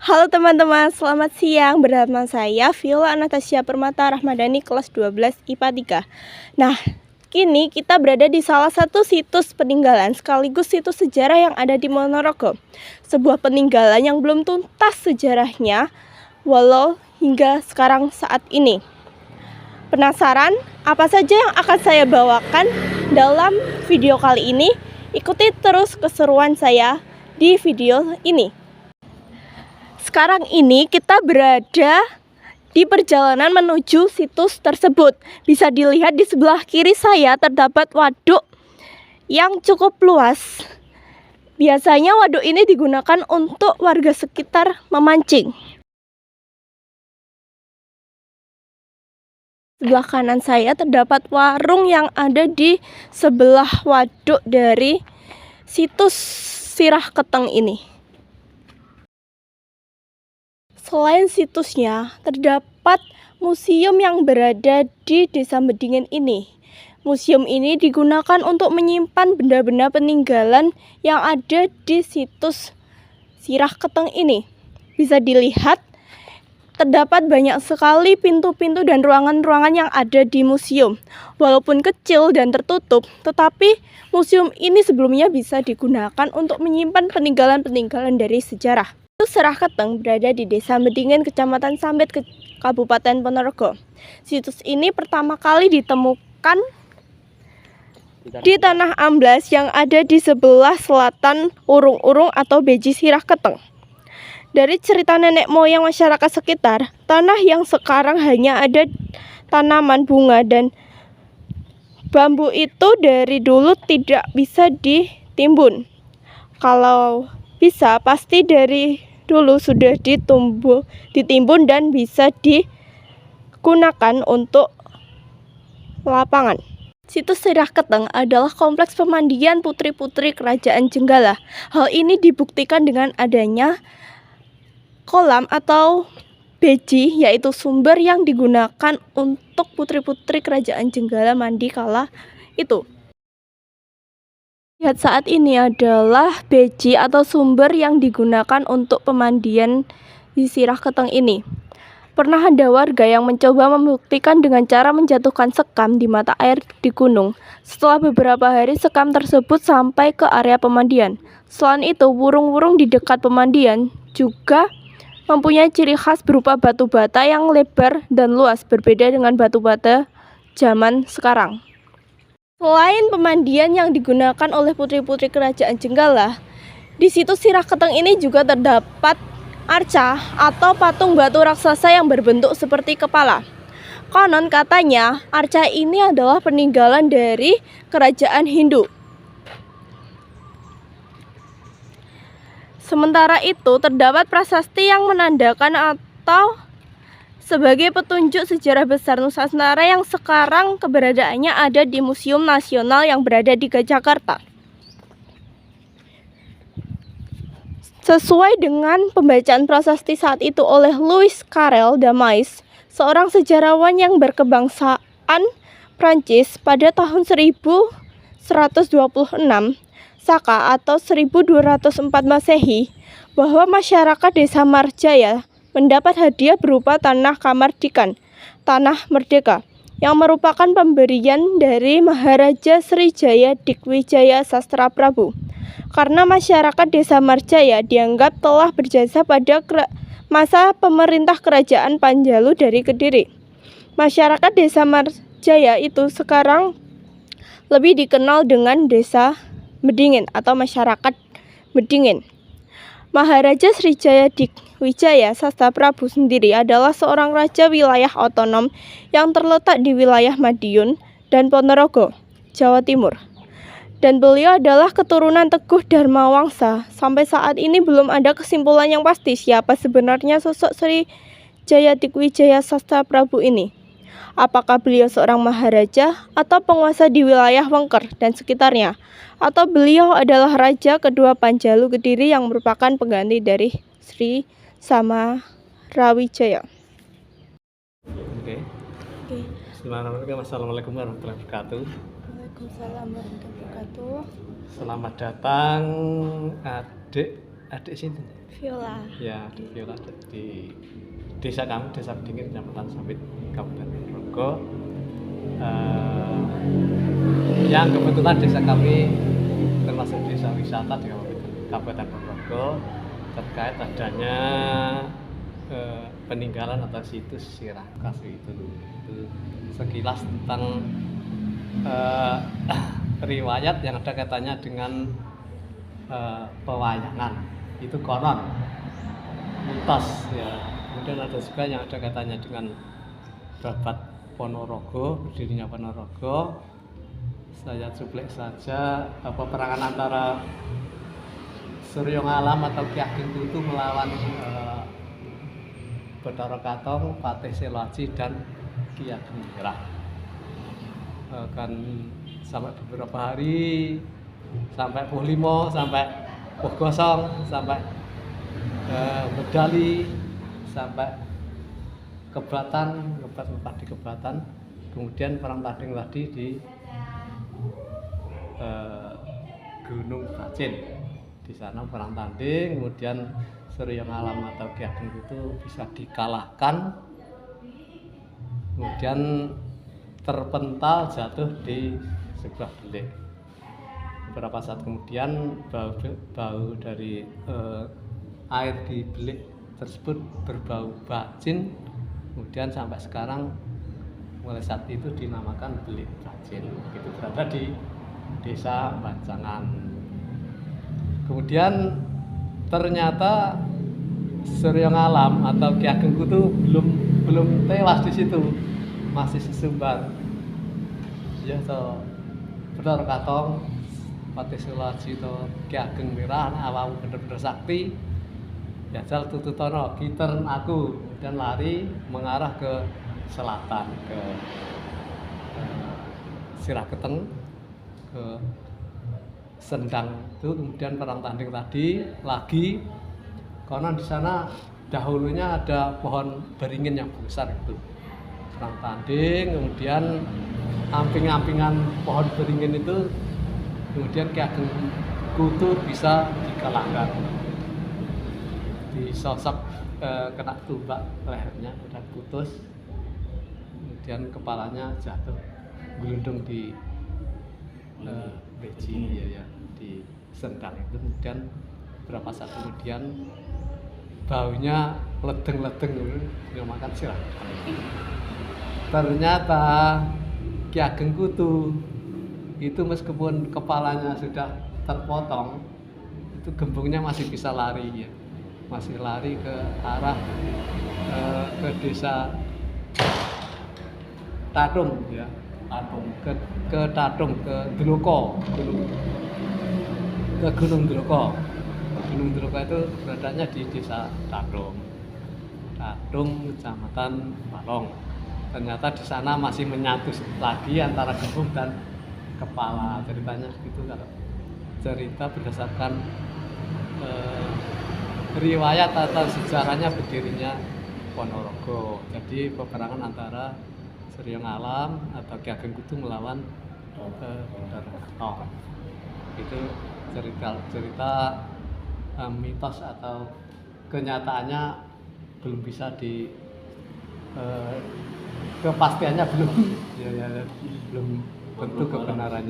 Halo teman-teman, selamat siang. Bersama saya Viola Anastasia Permata Rahmadani kelas 12 IPA 3. Nah, kini kita berada di salah satu situs peninggalan sekaligus situs sejarah yang ada di Ponorogo. Sebuah peninggalan yang belum tuntas sejarahnya walau hingga sekarang saat ini. Penasaran apa saja yang akan saya bawakan dalam video kali ini? Ikuti terus keseruan saya di video ini. Sekarang ini kita berada di perjalanan menuju situs tersebut. Bisa dilihat di sebelah kiri saya terdapat waduk yang cukup luas. Biasanya waduk ini digunakan untuk warga sekitar memancing. Sebelah kanan saya terdapat warung yang ada di sebelah waduk dari situs Sirah Keteng ini. Selain situsnya, terdapat museum yang berada di Desa Medingen ini. Museum ini digunakan untuk menyimpan benda-benda peninggalan yang ada di situs Sirah Keteng ini. Bisa dilihat, terdapat banyak sekali pintu-pintu dan ruangan-ruangan yang ada di museum. Walaupun kecil dan tertutup, tetapi museum ini sebelumnya bisa digunakan untuk menyimpan peninggalan-peninggalan dari sejarah. Sirah Keteng berada di Desa Medingen, Kecamatan Sambet, Kabupaten Ponorogo. Situs ini pertama kali ditemukan di Tanah Amblas yang ada di sebelah selatan Urung-Urung atau Beji Sirah Keteng. Dari cerita nenek moyang masyarakat sekitar, tanah yang sekarang hanya ada tanaman bunga dan bambu itu dari dulu tidak bisa ditimbun. Kalau bisa, pasti dari dulu sudah ditimbun dan bisa digunakan untuk lapangan. Situs Sirah Keteng adalah kompleks pemandian putri-putri Kerajaan Jenggala. Hal ini dibuktikan dengan adanya kolam atau beji, yaitu sumber yang digunakan untuk putri-putri Kerajaan Jenggala mandi kala itu. Lihat, saat ini adalah beji atau sumber yang digunakan untuk pemandian di Sirah Keteng ini. Pernah ada warga yang mencoba membuktikan dengan cara menjatuhkan sekam di mata air di gunung. Setelah beberapa hari, sekam tersebut sampai ke area pemandian. Selain itu, burung-burung di dekat pemandian juga mempunyai ciri khas berupa batu bata yang lebar dan luas, berbeda dengan batu bata zaman sekarang. Selain pemandian yang digunakan oleh putri-putri Kerajaan Jenggala, di situs Sirah Keteng ini juga terdapat arca atau patung batu raksasa yang berbentuk seperti kepala. Konon katanya, arca ini adalah peninggalan dari kerajaan Hindu. Sementara itu, terdapat prasasti yang menandakan atau sebagai petunjuk sejarah besar Nusantara yang sekarang keberadaannya ada di Museum Nasional yang berada di Jakarta. Sesuai dengan pembacaan prasasti saat itu oleh Louis Carrel Damais, seorang sejarawan yang berkebangsaan Prancis pada tahun 1126 Saka atau 1204 Masehi, bahwa masyarakat Desa Marjaya mendapat hadiah berupa tanah Kamardikan, tanah merdeka, yang merupakan pemberian dari Maharaja Srijaya Dikwijaya Sastra Prabu. Karena masyarakat Desa Marjaya dianggap telah berjasa pada masa pemerintah Kerajaan Panjalu dari Kediri. Masyarakat Desa Marjaya itu sekarang lebih dikenal dengan Desa Medingen atau masyarakat Medingen. Maharaja Srijaya Dikwijaya Sastra Prabu sendiri adalah seorang raja wilayah otonom yang terletak di wilayah Madiun dan Ponorogo, Jawa Timur. Dan beliau adalah keturunan Teguh Dharmawangsa. Sampai saat ini belum ada kesimpulan yang pasti siapa sebenarnya sosok Srijaya Dikwijaya Sastra Prabu ini. Apakah beliau seorang maharaja atau penguasa di wilayah Wengker dan sekitarnya, atau beliau adalah raja kedua Panjalu Kediri yang merupakan pengganti dari Sri Samarawijaya. Oke. Bismillahirrahmanirrahim. Assalamualaikum warahmatullahi wabarakatuh. Waalaikumsalam warahmatullahi wabarakatuh. Selamat datang adik adik sini. Viola. Ya, di Viola di desa kami, Desa Bedingin, Kecamatan Sampit, Kabupaten Ponorogo. Yang kebetulan desa kami termasuk desa wisata di Kabupaten Ponorogo, terkait adanya peninggalan atau situs Sirahkas itu sekilas tentang riwayat yang ada kaitannya dengan pewayangan. Itu konon mitos ya. Kemudian ada juga yang ada kaitannya dengan babat Ponorogo, berdirinya Ponorogo. Saya cuplek saja peperangan antara Suryo Ngalam atau Ki Ageng Kutu melawan Bathara Katong, Patih Seloaji dan Ki Ageng Mirah. Kan sampai beberapa hari, sampai Puh Limo, sampai Puh Gosong, sampai Bedali, sampai Kebatan, di Kebatan, kemudian perang tanding tadi di Gunung Bacin. Di sana perang tanding, kemudian Suryo Ngalam atau Ki Ageng itu bisa dikalahkan, kemudian terpental jatuh di sebuah belik. Beberapa saat kemudian bau dari air di belik tersebut berbau bacin, kemudian sampai sekarang mulai saat itu dinamakan belik bacin. Itu berada di Desa Bancangan. Kemudian ternyata Suryo Ngalam atau Ki Ageng Kutu belum tewas di situ, masih sesumbar. Ya so, Bathara Katong, Patih Seloaji to Ki Ageng Mirah awam bener-bener sakti. Jajal tututono kitern aku dan lari mengarah ke selatan ke Siraketeng, ke Sendang itu. Kemudian perang tanding tadi lagi, konon di sana dahulunya ada pohon beringin yang besar itu. Perang tanding, kemudian amping-ampingan pohon beringin itu, kemudian Ki Ageng Kutu bisa dikalahkan. Disosok kena tumbak lehernya, udah putus, kemudian kepalanya jatuh gelundung di beji ya, di Sendang itu. Kemudian beberapa saat kemudian baunya ledeng-ledeng dinamakan Sirahkas. Ternyata Ki Ageng Kutu itu meskipun kepalanya sudah terpotong, itu gembungnya masih bisa lari ya, masih lari ke arah ke desa Tatung ya, ke Tatung, ke Dloko, ke Gunung Dloko. Gunung Dloko itu beradanya di desa Tatung, Kecamatan Balong. Ternyata di sana masih menyatu lagi antara gembung dan kepala. Ceritanya begitu, kalau cerita berdasarkan riwayat atau sejarahnya berdirinya Ponorogo. Jadi peperangan antara Suryo Ngalam atau Ki Ageng Kutu melawan Bathara Katong. Itu cerita mitos atau kenyataannya belum bisa di kepastiannya belum belum tentu kebenarannya.